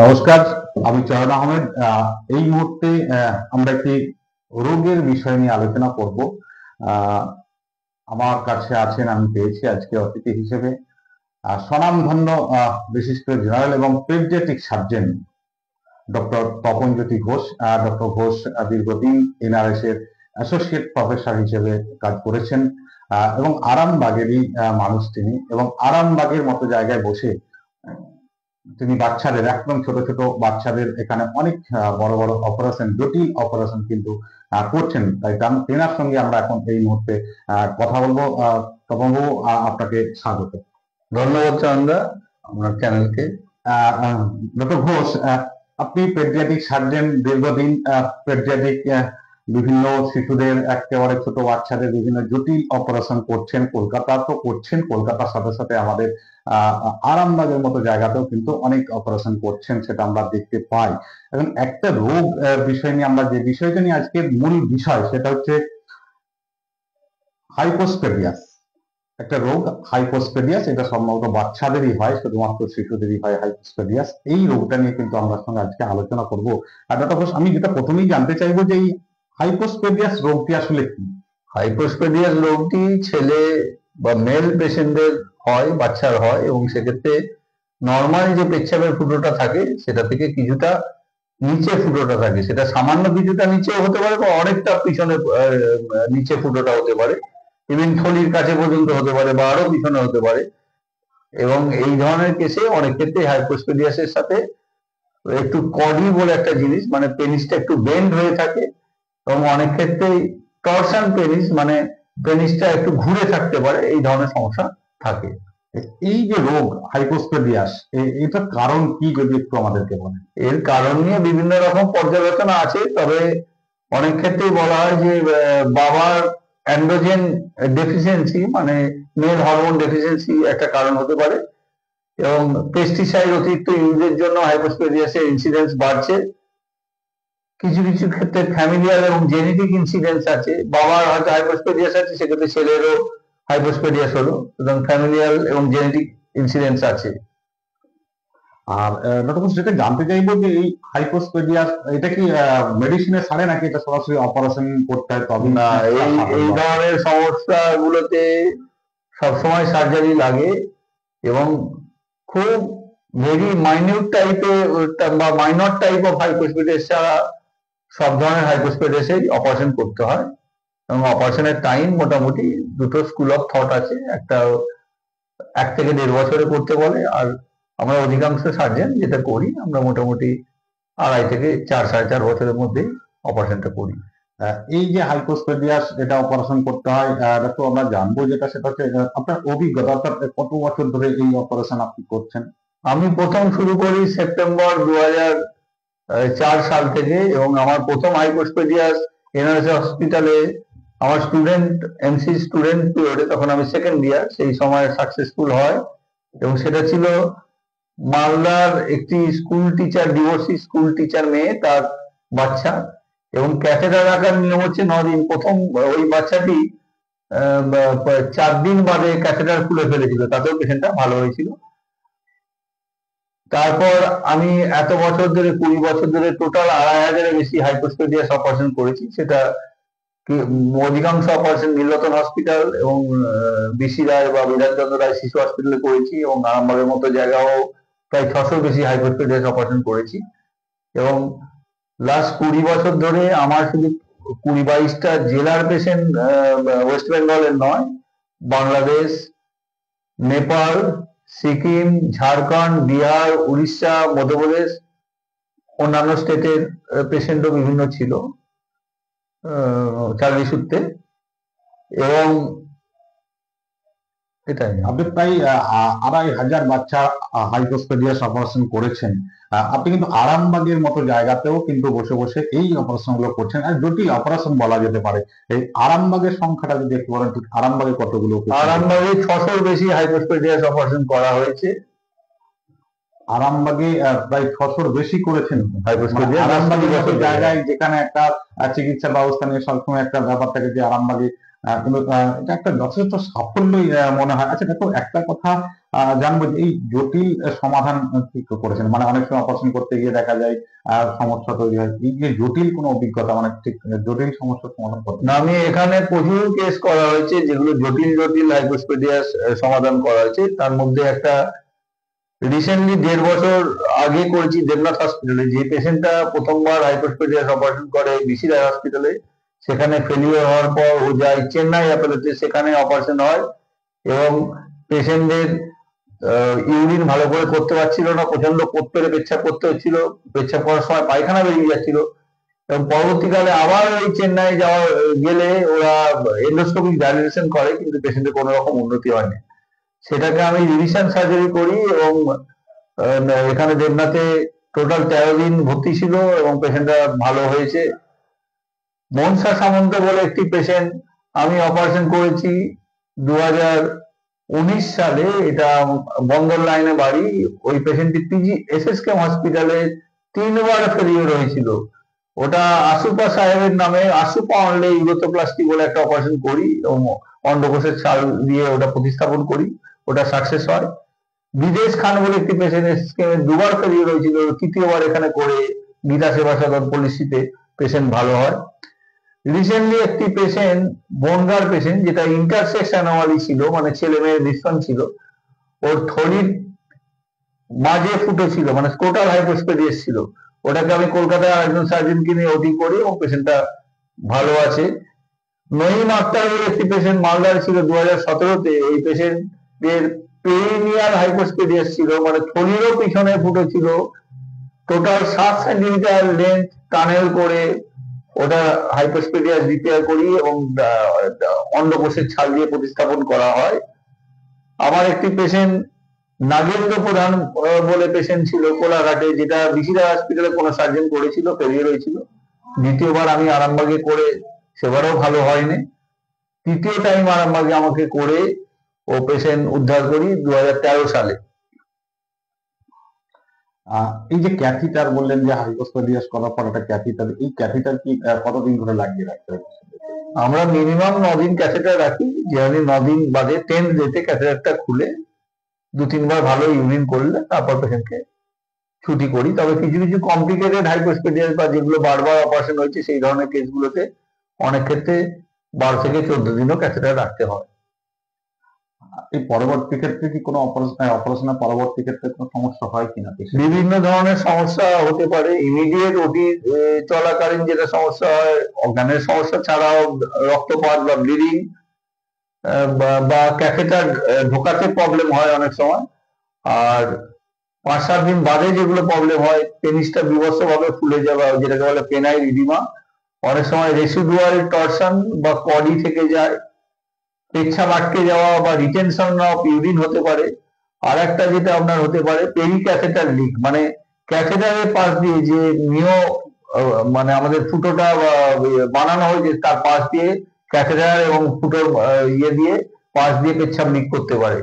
নমস্কার, আমি চয়ন আহমেদ। এই মুহূর্তে আমরা একটি রোগের বিষয় নিয়ে আলোচনা করব। আমার কাছে আছেন, আমি পেয়েছি আজকে অতিথি হিসেবে স্বনামধন্য বিশিষ্ট জেনারেল এবং paediatric surgeon doctor Tapanjyoti Ghosh. Doctor Ghosh দীর্ঘদিন এনআরএস এর অ্যাসোসিয়েট প্রফেসর হিসেবে কাজ করেছেন এবং আরামবাগেরই মানুষ তিনি, এবং আরামবাগের মতো জায়গায় বসে তিনি বাচ্চাদের, একদম ছোট ছোট বাচ্চাদের এখানে অনেক বড় বড় অপারেশন, জটিল অপারেশন কিন্তু করছেন। তাই তেনার সঙ্গে আমরা এখন এই মুহূর্তে কথা বলবো। তপনবাবু, আপনাকে স্বাগত। ধন্যবাদ চন্দা আপনার চ্যানেলকে। ডক্টর ঘোষ, আপনি পেডিয়াট্রিক সার্জন, দীর্ঘদিন পেডিয়াট্রিক বিভিন্ন শিশুদের, একেবারে ছোট বাচ্চাদের বিভিন্ন জটিল অপারেশন করছেন। কলকাতা তো করছেন, কলকাতার সাথে সাথে আমাদের আরামবাগের মতো জায়গাতেও কিন্তু অনেক অপারেশন করছেন, সেটা আমরা দেখতে পাই। এবং একটা রোগ বিষয় নিয়ে আমরা যে বিষয়টা নিয়ে আজকের মূল বিষয়, সেটা হচ্ছে হাইপোস্পেডিয়াস। একটা রোগ হাইপোস্পেডিয়াস, এটা সম্ভবত বাচ্চাদেরই হয়, শুধুমাত্র শিশুদেরই হয় হাইপোস্পেডিয়াস। এই রোগটা নিয়ে কিন্তু আমরা সঙ্গে আজকে আলোচনা করব। আর ডক্টর ঘোষ, আমি যেটা প্রথমেই জানতে চাইবো যে এই হাইপোস্পেডিয়াস রোগটি আসলে কি? হাইপোস্পেডিয়াস রোগটি ছেলে বা মেল পেশেন্টদের হয়, বাচ্চার হয়, এবং সেক্ষেত্রে নর্মাল যে পেচ্ছাপের ফুটোটা থাকে সেটা থেকে কিছুটা নিচে ফুটোটা থাকে, সেটা সামান্য কিছুটা নিচেও হতে পারে বা অনেকটা পিছনে নিচে ফুটোটা হতে পারে, ইভেন থলির কাছে পর্যন্ত হতে পারে বা আরো পিছনে হতে পারে। এবং এই ধরনের কেসে অনেক ক্ষেত্রে হাইপোস্পেডিয়াসের সাথে একটু কডি বলে একটা জিনিস, মানে পেনিসটা একটু বেন্ড হয়ে থাকে, এবং অনেক ক্ষেত্রেই টর্শন পেনিস, মানে পেনিসটা একটু ঘুরে থাকতে পারে, এই ধরনের সমস্যা থাকে। এই যে রোগ হাইপোস্পেডিয়াস, এটার কারণ কি যদি একটু আমাদেরকে বলেন? এর কারণ নিয়ে বিভিন্ন রকম পর্যালোচনা আছে, তবে অনেক ক্ষেত্রেই বলা হয় যে বাবার অ্যান্ড্রোজেন ডেফিসিয়েন্সি, মানে মেল হরমোন ডেফিসিয়েন্সি একটা কারণ হতে পারে, এবং পেস্টিসাইড অতিরিক্ত ইউজের জন্য হাইপোস্পেডিয়াসের ইনসিডেন্স বাড়ছে। কিছু কিছু ক্ষেত্রে ফ্যামিলিয়াল এবং জেনেটিক ইনসিডেন্স আছে, বাবার হয়তো হাইপোস্পেডিয়াস আছে, সেক্ষেত্রে ছেলেরও হাইপোস্পেডিয়াস হলো, সুতরাং ফ্যামিলিয়াল এবং জেনেটিক ইনসিডেন্স আছে। আর ডক্টর ঘোষ, যেটা জানতে চাইবো যে এই হাইপোস্পেডিয়াস, এটা কি মেডিসিনে সারে নাকি এটা সরাসরি অপারেশন করতে হয়? তবে না, এই ধরনের সমস্যাগুলোতে সবসময় সার্জারি লাগে, এবং খুব ভেরি মাইনিউট টাইপের বা মাইনর টাইপ অফ হাইপোস্পেডিয়াস ছাড়া সব ধরনের হাইপোস্পেডিয়াসেই অপারেশন করতে হয়। এবং অপারেশনের টাইম মোটামুটি দুটো স্কুল অফ থট আছে, একটা 1 থেকে 1.5 বছরে করতে বলে, আর আমরা অধিকাংশ সার্জন যেটা করি আমরা মোটামুটি 2.5 থেকে 4, 4.5 বছরের মধ্যেই অপারেশনটা করি। এই যে হাইপোস্পেডিয়াস, এটা অপারেশন করতে হয়, তো আমরা জানবো যেটা, সেটা হচ্ছে আপনার অভিজ্ঞতা, অর্থাৎ কত বছর ধরে এই অপারেশন আপনি করছেন? আমি প্রথম শুরু করি সেপ্টেম্বর 2004 সাল থেকে, এবং আমার প্রথম হাইপোস্পেডিয়াস এনআরএস হসপিটালে আমার স্টুডেন্ট, এমসি স্টুডেন্ট পিরিয়ডে, তখন আমি সেকেন্ড ইয়ার, সেই সময় সাকসেসফুল হয়। এবং সেটা ছিল মালদার একটি school teacher, divorcee school teacher মেয়ে, তার বাচ্চা, এবং ক্যাথেটার রাখার নিয়ম হচ্ছে 9 দিন। প্রথম ওই বাচ্চাটি 4 দিন বাদে ক্যাথেটার খুলে ফেলেছিল, তাতেও পেশেন্টটা ভালো হয়েছিল। তারপর আমি এত বছর ধরে, 20 বছর ধরে টোটাল 2,500-এর বেশি হাইপোস্পেডিয়াস অপারেশন করেছি। সেটা অধিকাংশ অপারেশন নীলরতন হসপিটাল এবং বিসি রায় বা বিধানচন্দ্র রায় শিশু হসপিটালে করেছি, এবং আরামবাগের মতো জায়গাও প্রায় 600 বেশি হাইপোস্পেডিয়াস অপারেশন করেছি। এবং লাস্ট 20 বছর ধরে আমার শুধু 20-22টা জেলার পেশেন্ট, ওয়েস্ট বেঙ্গলের নয়, বাংলাদেশ, নেপাল, সিকিম, ঝাড়খণ্ড, বিহার, উড়িষ্যা, মধ্যপ্রদেশ, অন্যান্য স্টেটের পেশেন্টও বিভিন্ন ছিল চাকরি সূত্রে। এবং এটাই, আপনি প্রায় 2,500 বাচ্চা হাইপোস্পেডিয়াস অপারেশন করেছেন। আপনি কিন্তু আরামবাগের মতো জায়গাতেও কিন্তু বসে বসে এই অপারেশন গুলো করছেন, আর জটিল অপারেশন বলা যেতে পারে। এই আরামবাগের সংখ্যাটা যদি একটু বলেন, ঠিক আরামবাগে কতগুলো? আরামবাগে 600-র বেশি হাইপোস্পেডিয়াস অপারেশন করা হয়েছে। আরামবাগে প্রায় 600-র বেশি করেছেন হাইপোস্পেডিয়াস। আরামবাগের মতো জায়গায়, যেখানে একটা চিকিৎসা ব্যবস্থা নিয়ে সবসময় একটা ব্যাপার থাকে যে আরামবাগে, কিন্তু এটা একটা যথেষ্ট সাফল্যই মনে হয়। আচ্ছা দেখো, একটা কথা জানবো যে এই জটিল সমাধান ঠিক করেছেন, মানে অনেক সময় অপারেশন করতে গিয়ে দেখা যায় সমস্যা তৈরি হয়, এই যে জটিল কোনো অভিজ্ঞতা, মানে ঠিক জটিল সমস্যার সমাধান করতে? না, আমি এখানে প্রচুর কেস করা হয়েছে যেগুলো জটিল জটিল হাইপোস্পেডিয়াস সমাধান করা হয়েছে। তার মধ্যে একটা রিসেন্টলি 1.5 বছর আগে করেছি দেবনাথ হসপিটালে, যে পেশেন্টটা প্রথমবার হাইপোস্পেডিয়াস অপারেশন করে বিসি রায় হসপিটালে, সেখানে ফেলিওর হওয়ার পর ও যায় চেন্নাই অ্যাপোলোতে, সেখানে অপারেশন হয় এবং পেশেন্টদের ইউরিন ভালো করে করতে পারছিল না, প্রচন্ড কোট পেরে পেচ্ছাপ করতে হচ্ছিল, পেচ্ছাপ করার সময় পায়খানা বেরিয়ে যাচ্ছিল এবং পরবর্তীকালে আবার ওই চেন্নাই যাওয়া গেলে ওরা এন্ডোস্কোপিক ডায়ালিসিস করে, কিন্তু পেশেন্টের কোনো রকম উন্নতি হয়নি। সেটাকে আমি রিভিশন সার্জারি করি এবং এখানে দেবনাথে টোটাল 13 দিন ভর্তি ছিল এবং পেশেন্টটা ভালো হয়েছে। মনসা সামন্ত বলে একটি পেশেন্ট আমি অপারেশন করেছি 2019 সালে, এটা বন্দর লাইনে বাড়ি। ওই পেশেন্টটি পিজি এসএসকে হসপিটালে 3বার ফেলিওর হয়েছিল। ওটা আশুপা সাহেবের নামে আশুপা অনলে ইউরোথোপ্লাস্টি বলে একটা অপারেশন করি এবং অন্ডকোষের ছাল দিয়ে ওটা প্রতিস্থাপন করি, ওটা সাকসেস হয়। বিদেশ খান বলে একটি পেশেন্ট 2বার ফেলিওর হয়েছিল, 3য় বার এখানে করে গীতা সেবা সদন পলিসিতে পেশেন্ট ভালো হয়। রিসেন্টলি একটি পেশেন্ট বনগার পেশেন্ট, যেটা ইন্টারসেক্স অ্যানোমালি ছিল, মানে ছেলে মেয়ের মিশ্রণ ছিল, ওর থলির মাঝে ফুটো ছিল, মানে স্কোটাল হাইপোস্পেডিয়াস ছিল। ওটাকে আমি কলকাতায় আরেকজন সার্জনকে নিয়ে ওটি করি এবং পেশেন্টটা ভালো আছে। নঈম আক্তার বলে একটি পেশেন্ট মালদার ছিল 2017-তে। এই পেশেন্টের পেরিনিয়াল হাইপোস্পেডিয়াস ছিল, মানে থলিরও পিছনে ফুটো ছিল, টোটাল 7 সেন্টিমিটার লেন্থ টানেল করে ওটা হাইপোস্পেডিয়াস রিপেয়ার করি এবং অন্ডকোষের ছাল দিয়ে প্রতিস্থাপন করা হয়। আমার একটি পেশেন্ট নাগেন্দ্র প্রধান বলে পেশেন্ট ছিল কোলাঘাটে, যেটা বিসিরা হসপিটালে কোনো সার্জন করেছিল, ফেলিওর হয়েছিল। 2য় বার আমি আরামবাগে করে, সেবারও ভালো হয়নি। 3য় টাইম আরামবাগে আমাকে করে ও পেশেন্ট উদ্ধার করি 2013 সালে। এই যে ক্যাথিটার বললেন যে হাইপোস্পেডিয়াস করার পর একটা ক্যাথিটার, এই ক্যাথিটার কি কতদিন ধরে লাগিয়ে রাখতে হবে? আমরা মিনিমাম 9 দিন ক্যাথেটার রাখি, যে 9 দিন বাদে 10th ডেতে ক্যাথেটারটা খুলে 2-3 বার ভালো ইউরিন করলে তারপর পেশেন্টকে ছুটি করি। তবে কিছু কিছু কমপ্লিকেটেড হাইপোস্পেডিয়াস বা যেগুলো বারবার অপারেশন হয়েছে সেই ধরনের কেসগুলোতে অনেক ক্ষেত্রে 12 থেকে 14 দিনও ক্যাথেটার রাখতে হয়। এই পরবর্তী ক্ষেত্রে কি কোনো অপারেশনের পরবর্তী ক্ষেত্রে কোনো সমস্যা হয় কিনা? বিভিন্ন ধরনের সমস্যা হতে পারে। ইমিডিয়েট ওটি চলাকালীন যেটা সমস্যা হয়, অজ্ঞানের সমস্যা ছাড়াও রক্তপাত বা ব্লিডিং বা ক্যাথেটার ঢোকাতে প্রবলেম হয় অনেক সময়। আর 5-7 দিন বাদে যেগুলো প্রবলেম হয়, পেনিসটা বিভৎসভাবে ফুলে যাওয়া, যেটাকে বলে পেনাইল ইডিমা। অনেক সময় রেসিডুয়াল টরশন বা কডি থেকে যায়, পেচ্ছাপ আটকে যাওয়া বা রিটেনশন অফ ইউরিন হতে পারে। আর একটা যেটা আপনার হতে পারে পেরিক্যাথেটার লিক, মানে ক্যাথেটারের পাশ দিয়ে যে মানে আমাদের ফুটোটা বানানো হয়েছে তার পাশ দিয়ে ক্যাথেটার এবং ফুটোর দিয়ে পাশ দিয়ে পেচ্ছাপ লিক করতে পারে।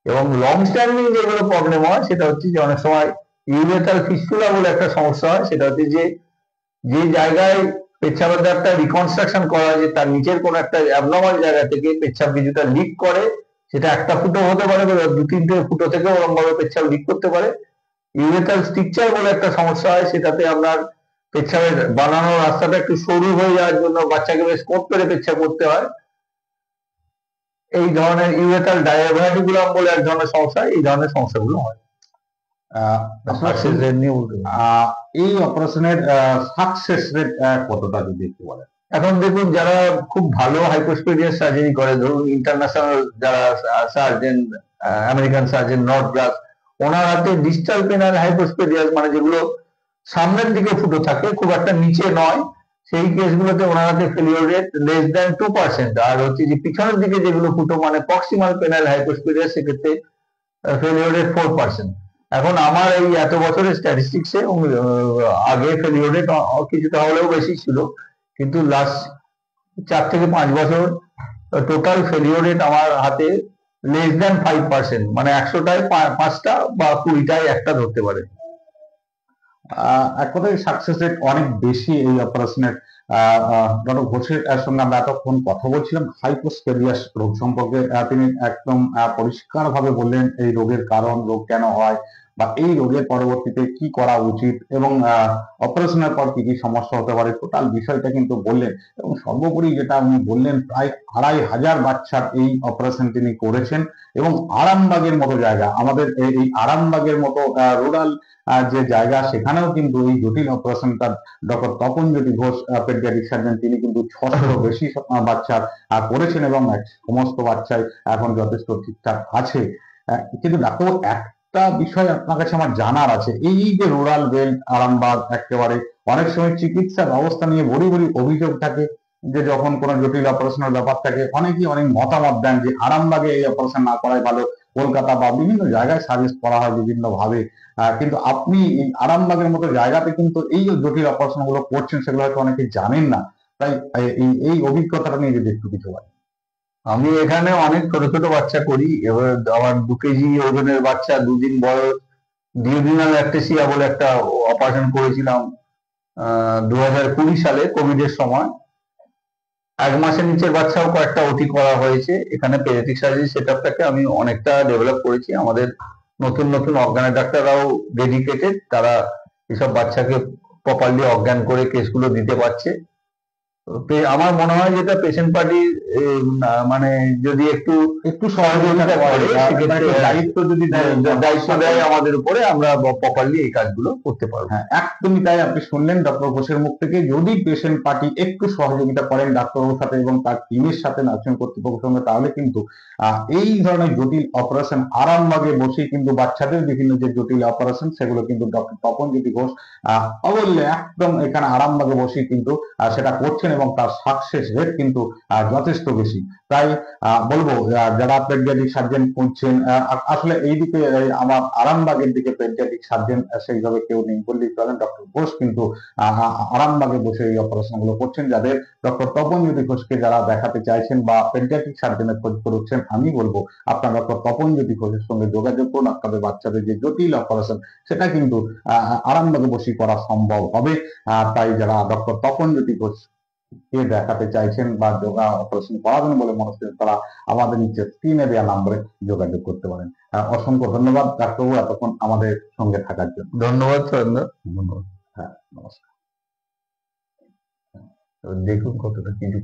এবং লং স্ট্যান্ডিং যেগুলো প্রবলেম হয় সেটা হচ্ছে যে অনেক সময় ইউরেথার ফিস্টুলা বলে একটা সমস্যা হয়। সেটা হচ্ছে যে জায়গায় পেচ্ছাপের একটা রিকনস্ট্রাকশন করা হয়েছে তার নিচের কোন একটা অ্যাবনর্মাল জায়গা থেকে পেচ্ছাপ কিছুটা লিক করে, সেটা একটা ফুটো হতে পারে, 2-3টে ফুটো থেকে ওরকম ভাবে পেচ্ছাপ লিক করতে পারে। ইউরেথার স্ট্রিকচার বলে একটা সমস্যা হয়, সেটাতে আপনার পেচ্ছাপের বানানোর রাস্তাটা একটু সরু হয়ে যাওয়ার জন্য বাচ্চাকে বেশ কোট করে পেচ্ছাপ করতে হয়। এই ধরনের ইউরেথার ডায়াভার্টিকুলাম বলে এক ধরনের সমস্যা, এই ধরনের সমস্যাগুলো হয়। এই অপারেশনের সাকসেস রেট কতটা যদি একটু বলেন? এখন দেখুন, যারা খুব ভালো হাইপোস্পেডিয়াস সার্জারি করে, ধরুন ইন্টারন্যাশনাল যারা সার্জন, আমেরিকান সার্জন নর্থব্রাস, ওনার হাতে ডিস্টাল পেনাল হাইপোস্পেডিয়াস, মানে যেগুলো সামনের দিকে ফুটো থাকে, খুব একটা নিচে নয়, সেই কেসগুলোতে ওনার হাতে ফেলিওর রেট লেস দ্যান 2%। আর হচ্ছে যে পিছনের দিকে যেগুলো ফুটো, মানে প্রক্সিমাল পেনাল হাইপোস্পেডিয়াস, সেক্ষেত্রে ফেলিওর রেট 4%। এখন আমার এই এত বছরের স্ট্যাটিস্টিক্সে আগে ফেলিওর রেট কিছুটা হলেও বেশি ছিল, কিন্তু লাস্ট 4 থেকে 5 বছর টোটাল ফেলিওর রেট আমার হাতে লেস দ্যান 5%, মানে 100টায় 5টা বা 20টায় একটা ধরতে পারে। এক কথায় সাকসেস রেট অনেক বেশি এই অপারেশনের। ডক্টর ঘোষের সঙ্গে আমরা এতক্ষণ কথা বলছিলাম হাইপোস্কেলিয়াস রোগ সম্পর্কে। তিনি একদম পরিষ্কার ভাবে বললেন এই রোগের কারণ, রোগ কেন হয়, বা এই রোগের পরবর্তীতে কি করা উচিত, এবং অপারেশনের পর কি কি সমস্যা হতে পারে, টোটাল বিষয়টা কিন্তু বললেন। এবং সর্বোপরি যেটা উনি বললেন, প্রায় 2500 বাচ্চার এই অপারেশন তিনি করেছেন। এবং আরামবাগের মতো জায়গা, আমাদের এই আরামবাগের মতো রুরাল যে জায়গা, সেখানেও কিন্তু এই জটিল অপারেশনটা doctor Tapanjyoti Ghosh paediatric surgeon তিনি কিন্তু 600 বেশি বাচ্চার করেছেন, এবং সমস্ত বাচ্চাই এখন যথেষ্ট ঠিকঠাক আছে। কিন্তু ডাক্তার, একটা বিষয় আপনার কাছে আমার জানার আছে, এই যে রুরাল বেল্ট আরামবাগ, একেবারে অনেক সময় চিকিৎসা ব্যবস্থা নিয়ে বড়ি বড়ি অভিযোগ থাকে, যে যখন কোনো জটিল অপারেশনের ব্যাপার থাকে অনেকেই অনেক মতামত দেন যে আরামবাগে এই অপারেশন না করাই ভালো, কলকাতা বা বিভিন্ন জায়গায় সাজেস্ট করা হয় বিভিন্ন ভাবে। কিন্তু আপনি এই আরামবাগের মতো জায়গাতে কিন্তু এই যে জটিল অপারেশন গুলো করছেন, সেগুলো হয়তো অনেকে জানেন না। তাই এই অভিজ্ঞতাটা নিয়ে যদি একটু কিছু বলেন। আমি এখানে অনেক ছোট ছোট বাচ্চা করি। এবার আমার 2 কেজি ওজনের বাচ্চা, 2 দিন বয়স, ডিউডিনাল অ্যাক্টেসিয়া বলে একটা অপারেশন করেছিলাম 2020 সালে কোভিডের সময়। 1 মাসের নিচের বাচ্চাও কয়েকটা ওটি করা হয়েছে। এখানে পেডিয়াট্রিক সার্জারি সেটআপটাকে আমি অনেকটা ডেভেলপ করেছি। আমাদের নতুন নতুন অর্গানের ডাক্তাররাও ডেডিকেটেড, তারা এসব বাচ্চাকে প্রপারলি অজ্ঞান করে কেসগুলো দিতে পারছে। আমার মনে হয় যেটা পেশেন্ট পার্টি মানে যদি একটু একটু সহযোগিতা করে, সেক্ষেত্রে দায়িত্ব যদি দায়িত্ব দেয় আমাদের উপরে, আমরা প্রপারলি এই কাজগুলো করতে পারবো। হ্যাঁ, একদমই তাই। আপনি শুনলেন ডক্টর ঘোষের মুখ থেকে, যদি পেশেন্ট পার্টি একটু সহযোগিতা করেন ডাক্তারবাবুর সাথে এবং তার টিমের সাথে, নার্সিং কর্তৃপক্ষের সঙ্গে, তাহলে কিন্তু এই ধরনের জটিল অপারেশন আরামবাগে বসেই কিন্তু বাচ্চাদের বিভিন্ন যে জটিল অপারেশন, সেগুলো কিন্তু ডক্টর তপনজ্যোতি ঘোষ অবশ্যই একদম এখানে আরামবাগে বসেই কিন্তু সেটা করছেন, এবং তার সাকসেস রেট কিন্তু যথেষ্ট বেশি। তাই বলবো, যারা পেডিয়াট্রিক সার্জন করছেন, আসলে এইদিকে আমার আরামবাগের দিকে পেডিয়াট্রিক সার্জন সেইভাবে কেউ নেই বললেই চলেন। ডক্টর ঘোষ কিন্তু আরামবাগে বসে এই অপারেশন গুলো করছেন। যাদের ডক্টর তপনজ্যোতি ঘোষকে যারা দেখাতে চাইছেন বা পেডিয়াট্রিক সার্জনের খোঁজ করছেন, আমি বলবো আপনারা ডক্টর তপনজ্যোতি ঘোষের সঙ্গে যোগাযোগ করুন। আপনাদের বাচ্চাদের যে জটিল অপারেশন, সেটা কিন্তু আরামবাগে বসে করা সম্ভব হবে। তাই যারা ডক্টর তপনজ্যোতি ঘোষ কে দেখাতে চাইছেন বা যোগা অপারেশন করাবেন বলে মনে হচ্ছে, তারা আমাদের নিচে স্ক্রিনে দেওয়া নাম্বারে যোগাযোগ করতে পারেন। অসংখ্য ধন্যবাদ ডাক্তারবাবু এতক্ষণ আমাদের সঙ্গে থাকার জন্য। ধন্যবাদ সরেন্দ্র, ধন্যবাদ। হ্যাঁ, নমস্কার। দেখুন কতটা কিছু